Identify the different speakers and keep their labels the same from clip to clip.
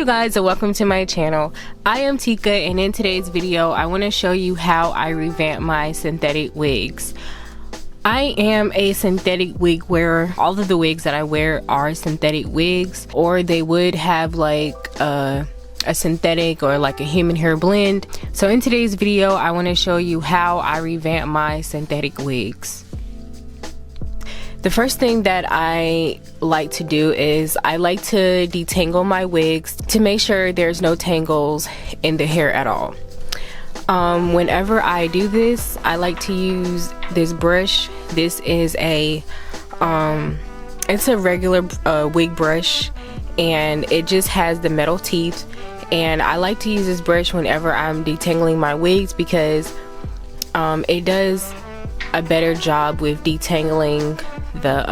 Speaker 1: you guys, and welcome to my channel. I am Tika, and in today's video I want to show you how I revamp my synthetic wigs. I am a synthetic wig wearer. All of the wigs that I wear are synthetic wigs, or they would have like a synthetic or like a human hair blend. So in today's video I want to show you how I revamp my synthetic wigs. The first thing that I like to do is I like to detangle my wigs to make sure there's no tangles in the hair at all. Whenever I do this, I like to use this brush. This is a it's a regular wig brush, and it just has the metal teeth, and I like to use this brush whenever I'm detangling my wigs because it does a better job with detangling the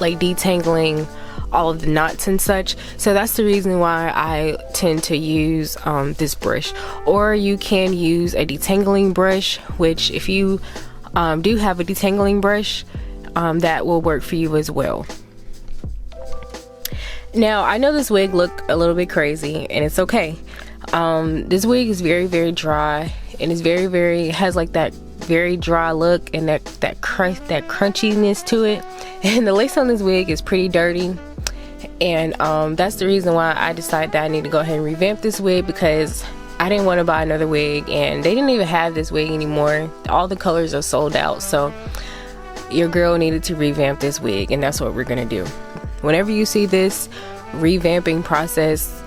Speaker 1: like detangling all of the knots and such. So that's the reason why I tend to use this brush. Or you can use a detangling brush, which if you do have a detangling brush, that will work for you as well. Now I know this wig look a little bit crazy, and it's okay. This wig is very dry, and it's has like that very dry look and that crunchiness to it, and the lace on this wig is pretty dirty, and that's the reason why I decided that I need to go ahead and revamp this wig, because I didn't want to buy another wig, and they didn't even have this wig anymore. All the colors are sold out, so your girl needed to revamp this wig, and that's what we're gonna do. Whenever you see this revamping process,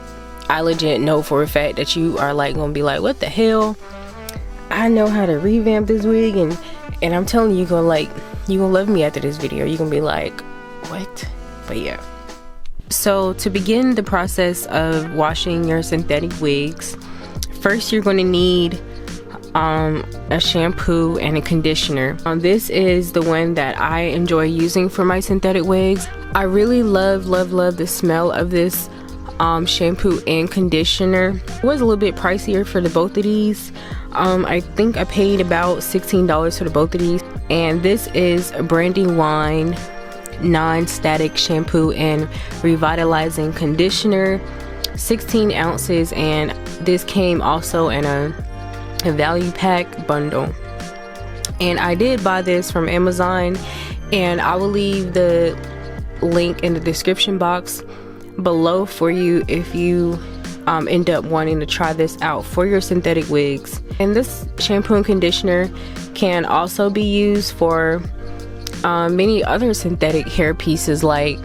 Speaker 1: I legit know for a fact that you are like gonna be like, what the hell? I know how to revamp this wig, and I'm telling you, you gonna love me after this video. You're gonna be like, what? But yeah. So to begin the process of washing your synthetic wigs, first you're gonna need a shampoo and a conditioner. This is the one that I enjoy using for my synthetic wigs. I really love the smell of this shampoo and conditioner. It was a little bit pricier for the both of these. I think I paid about $16 for the both of these, and this is a Brandywine non-static shampoo and revitalizing conditioner, 16 ounces, and this came also in a value pack bundle. And I did buy this from Amazon, and I will leave the link in the description box below for you if you end up wanting to try this out for your synthetic wigs. And this shampoo and conditioner can also be used for many other synthetic hair pieces, like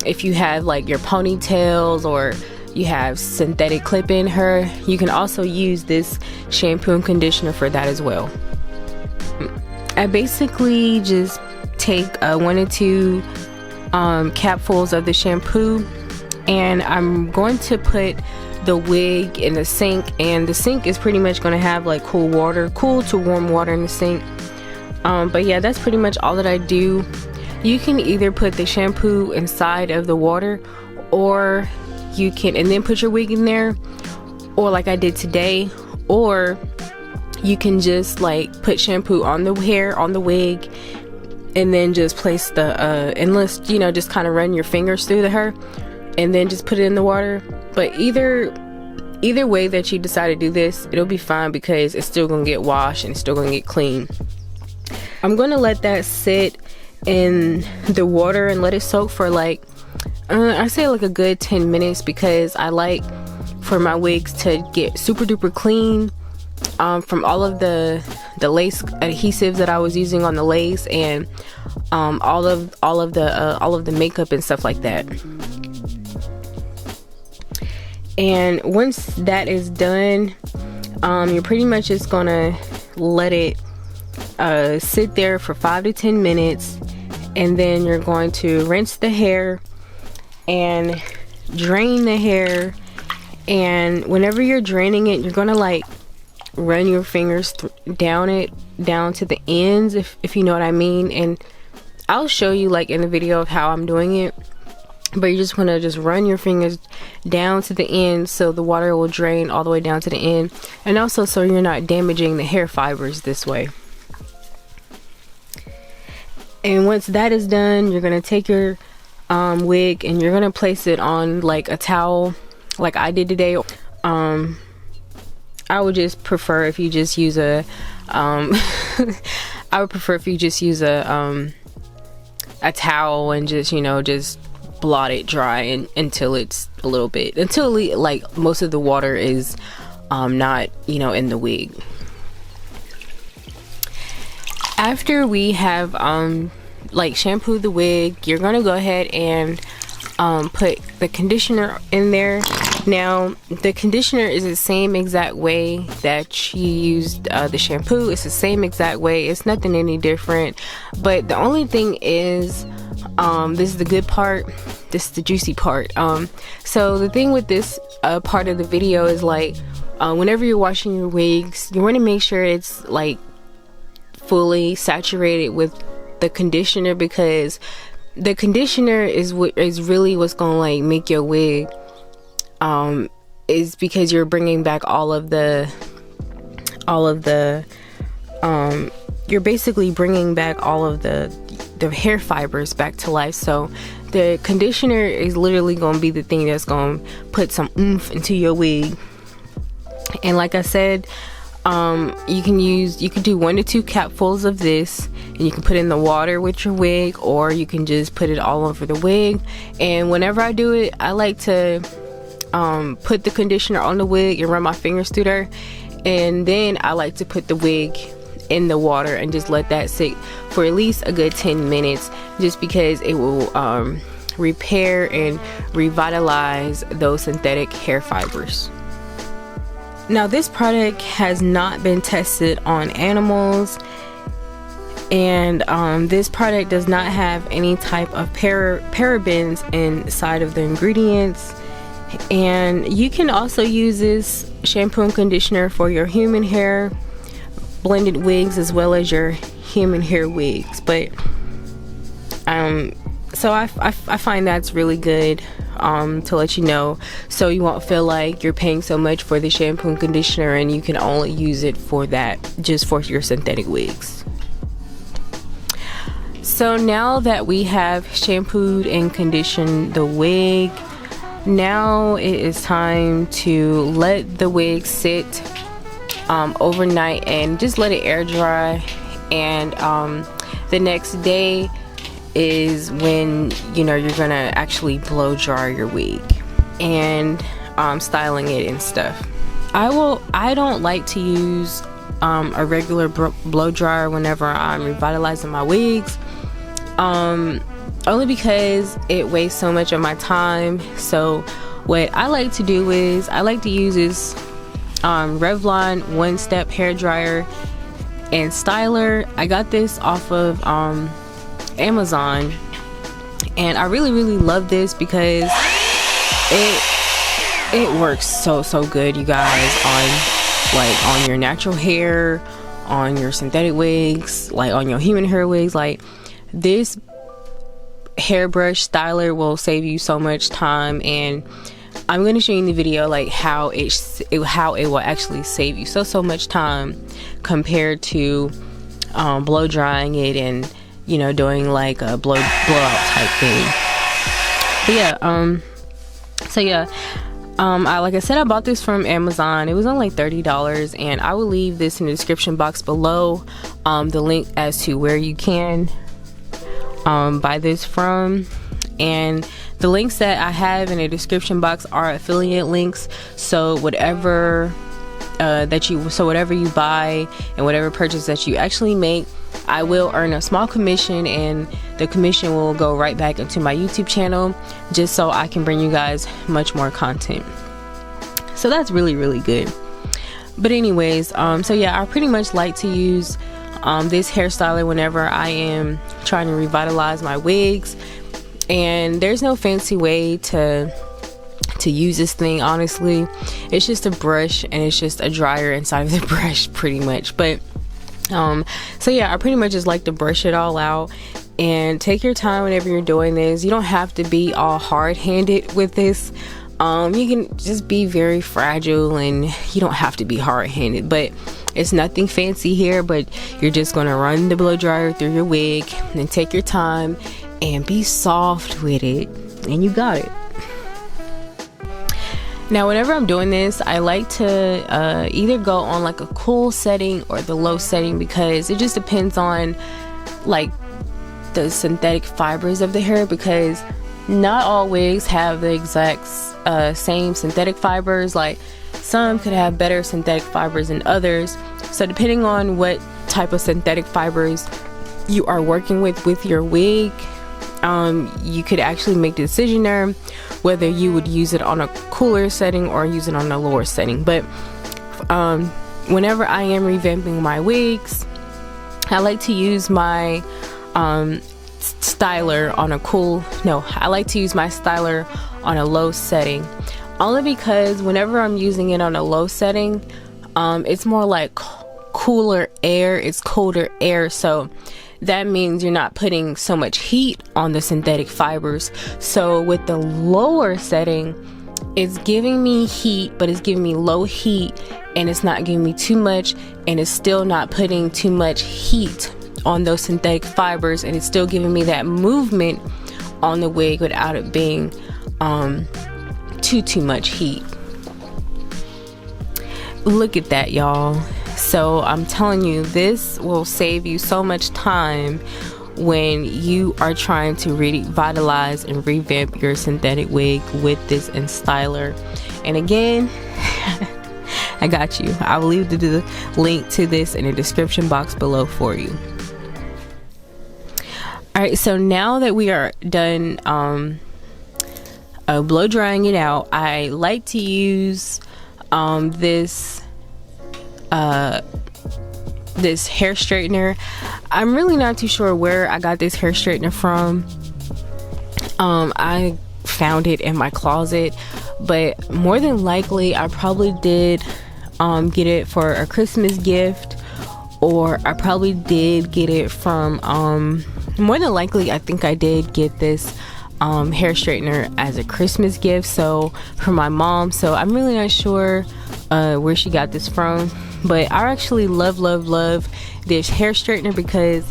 Speaker 1: if you have like your ponytails or you have synthetic clip-in hair, you can also use this shampoo and conditioner for that as well. I basically just take 1 or 2 capfuls of the shampoo, and I'm going to put the wig in the sink, and the sink is pretty much going to have like cool to warm water in the sink. But yeah, that's pretty much all that I do. You can either put the shampoo inside of the water, or you can and then put your wig in there, or like I did today, or you can just like put shampoo on the hair, on the wig, and then just place the endless, you know, just kind of run your fingers through the hair and then just put it in the water. But either way that you decide to do this, it'll be fine, because it's still gonna get washed and it's still gonna get clean. I'm gonna let that sit in the water and let it soak for like I say like a good 10 minutes, because I like for my wigs to get super duper clean from all of the lace adhesives that I was using on the lace, and all of the makeup and stuff like that. And once that is done, you're pretty much just gonna let it sit there for 5 to 10 minutes, and then you're going to rinse the hair and drain the hair. And whenever you're draining it, you're gonna like run your fingers down to the ends, if you know what I mean. And I'll show you like in the video of how I'm doing it, but you just want to just run your fingers down to the end so the water will drain all the way down to the end, and also so you're not damaging the hair fibers this way. And once that is done, you're going to take your wig and you're going to place it on like a towel like I did today. I would just prefer if you just use a I would prefer if you just use a towel and just, you know, just blot it dry until it's a little bit, until like most of the water is not, you know, in the wig. After we have like shampooed the wig, you're gonna go ahead and put the conditioner in there. Now the conditioner is the same exact way that you used the shampoo. It's the same exact way. It's nothing any different, but the only thing is this is the good part, this is the juicy part. So the thing with this part of the video is like whenever you're washing your wigs, you want to make sure it's like fully saturated with the conditioner, because the conditioner is what is really what's gonna like make your wig is because you're bringing back all of the you're basically bringing back all of the hair fibers back to life. So the conditioner is literally going to be the thing that's going to put some oomph into your wig. And like I said, you can do 1 to 2 capfuls of this, and you can put in the water with your wig, or you can just put it all over the wig. And whenever I do it, I like to put the conditioner on the wig and run my fingers through there, and then I like to put the wig in the water and just let that sit for at least a good 10 minutes, just because it will repair and revitalize those synthetic hair fibers. Now this product has not been tested on animals, and this product does not have any type of parabens inside of the ingredients. And you can also use this shampoo and conditioner for your human hair blended wigs as well as your human hair wigs. But so I find that's really good to let you know, so you won't feel like you're paying so much for the shampoo and conditioner and you can only use it for that, just for your synthetic wigs. So now that we have shampooed and conditioned the wig, now it is time to let the wig sit overnight and just let it air dry. And the next day is when, you know, you're gonna actually blow dry your wig and styling it and stuff. I don't like to use a regular blow dryer whenever I'm revitalizing my wigs, only because it wastes so much of my time. So what I like to do is I like to use this Revlon one-step hair dryer and styler. I got this off of Amazon, and I really love this because it works so good, you guys, on your natural hair, on your synthetic wigs, like on your human hair wigs. Like, this hairbrush styler will save you so much time, and I'm going to show you in the video like how it will actually save you so much time compared to blow drying it and, you know, doing like a blowout type thing. But yeah, so yeah, like I said, I bought this from Amazon. It was only like $30, and I will leave this in the description box below, the link as to where you can buy this from. And the links that I have in the description box are affiliate links, so whatever whatever you buy and whatever purchase that you actually make, I will earn a small commission, and the commission will go right back into my YouTube channel, just so I can bring you guys much more content. So that's really good. But anyways, so yeah, I pretty much like to use this hairstyler whenever I am trying to revitalize my wigs. And there's no fancy way to use this thing, honestly. It's just a brush, and it's just a dryer inside of the brush, pretty much. But so yeah, I pretty much just like to brush it all out. And take your time whenever you're doing this. You don't have to be all hard-handed with this. You can just be very fragile, and you don't have to be hard-handed. But it's nothing fancy here, but you're just gonna run the blow dryer through your wig and take your time and be soft with it, and you got it. Now whenever I'm doing this, I like to either go on like a cool setting or the low setting, because it just depends on like the synthetic fibers of the hair, because not all wigs have the exact same synthetic fibers. Like some could have better synthetic fibers than others. So depending on what type of synthetic fibers you are working with your wig, you could actually make the decision there whether you would use it on a cooler setting or use it on a lower setting. But whenever I am revamping my wigs, I like to use my styler on a I like to use my styler on a low setting, only because whenever I'm using it on a low setting, it's more like cooler air, it's colder air, so that means you're not putting so much heat on the synthetic fibers. So with the lower setting, it's giving me heat, but it's giving me low heat, and it's not giving me too much, and it's still not putting too much heat on those synthetic fibers, and it's still giving me that movement on the wig without it being too much heat. Look at that, y'all. So I'm telling you, this will save you so much time when you are trying to revitalize and revamp your synthetic wig with this and styler. And again, I got you. I will leave the link to this in the description box below for you. Alright, so now that we are done blow drying it out, I like to use this hair straightener. I'm really not too sure where I got this hair straightener from. I found it in my closet, but more than likely I probably did get it for a Christmas gift, or I probably did get it from more than likely I think I did get this hair straightener as a Christmas gift, so for my mom. So I'm really not sure where she got this from, but I actually love this hair straightener because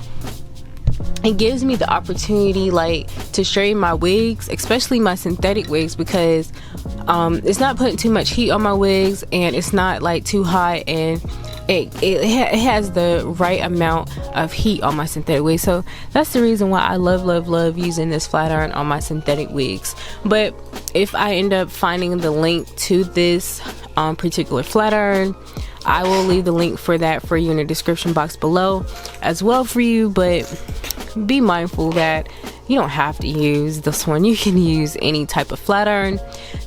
Speaker 1: it gives me the opportunity like to straighten my wigs, especially my synthetic wigs, because it's not putting too much heat on my wigs, and it's not like too high, and it has the right amount of heat on my synthetic wigs. So that's the reason why I love using this flat iron on my synthetic wigs. But if I end up finding the link to this particular flat iron, I will leave the link for that for you in the description box below as well for you. But be mindful that you don't have to use this one. You can use any type of flat iron,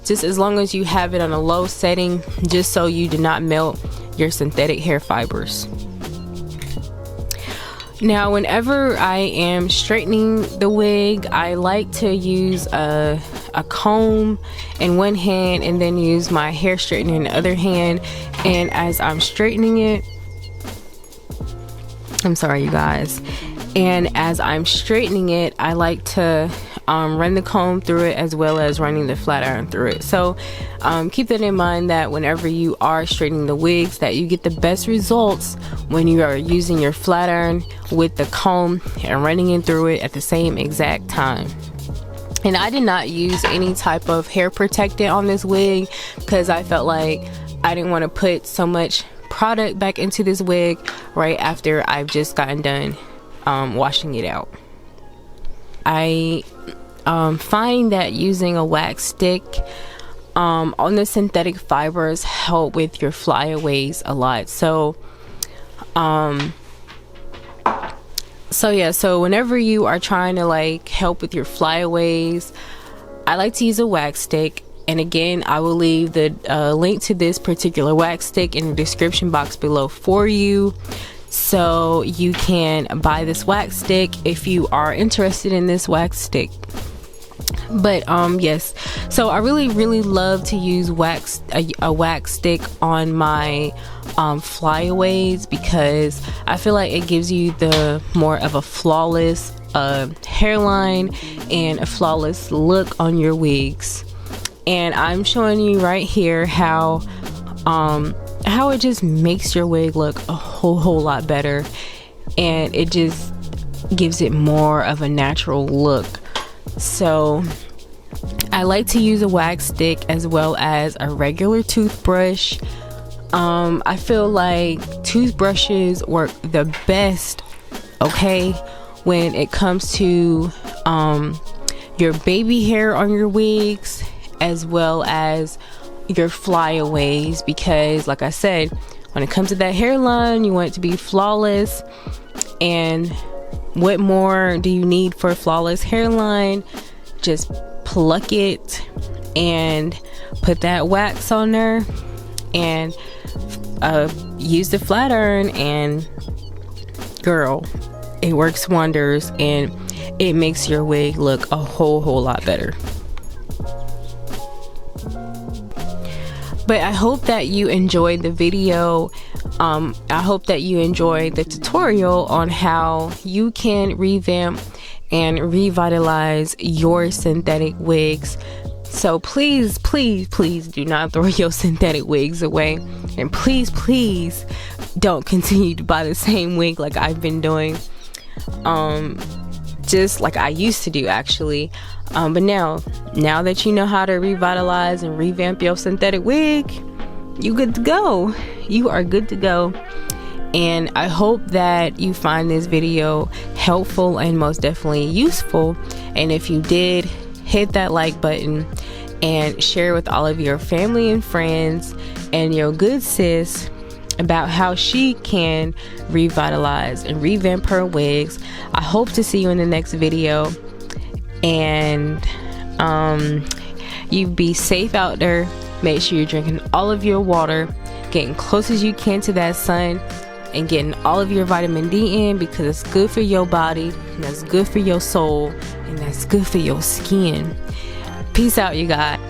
Speaker 1: just as long as you have it on a low setting, just so you do not melt your synthetic hair fibers. Now whenever I am straightening the wig, I like to use a comb in one hand and then use my hair straightener in the other hand, and as I'm straightening it, I'm sorry you guys, and as I'm straightening it, I like to run the comb through it as well as running the flat iron through it. So keep that in mind, that whenever you are straightening the wigs, that you get the best results when you are using your flat iron with the comb and running it through it at the same exact time. And I did not use any type of hair protectant on this wig because I felt like I didn't want to put so much product back into this wig right after I've just gotten done washing it out. I find that using a wax stick on the synthetic fibers help with your flyaways a lot. So so whenever you are trying to like help with your flyaways, I like to use a wax stick. And again, I will leave the link to this particular wax stick in the description box below for you, so you can buy this wax stick if you are interested in this wax stick. But yes, so I really love to use a wax stick on my flyaways, because I feel like it gives you the more of a flawless hairline and a flawless look on your wigs. And I'm showing you right here how it just makes your wig look a whole lot better, and it just gives it more of a natural look. So I like to use a wax stick as well as a regular toothbrush. I feel like toothbrushes work the best, okay, when it comes to your baby hair on your wigs as well as your flyaways, because like I said, when it comes to that hairline, you want it to be flawless. And what more do you need for a flawless hairline? Just pluck it and put that wax on there and use the flat iron, and girl, it works wonders and it makes your wig look a whole lot better. But I hope that you enjoyed the video. I hope that you enjoyed the tutorial on how you can revamp and revitalize your synthetic wigs. So please do not throw your synthetic wigs away, and please don't continue to buy the same wig like I've been doing, just like I used to do actually. But now that you know how to revitalize and revamp your synthetic wig, you good to go. You are good to go. And I hope that you find this video helpful and most definitely useful. And if you did, hit that like button and share with all of your family and friends and your good sis about how she can revitalize and revamp her wigs. I hope to see you in the next video. And you be safe out there. Make sure you're drinking all of your water, getting close as you can to that sun, and getting all of your vitamin D in, because it's good for your body, and that's good for your soul, and that's good for your skin. Peace out, you guys.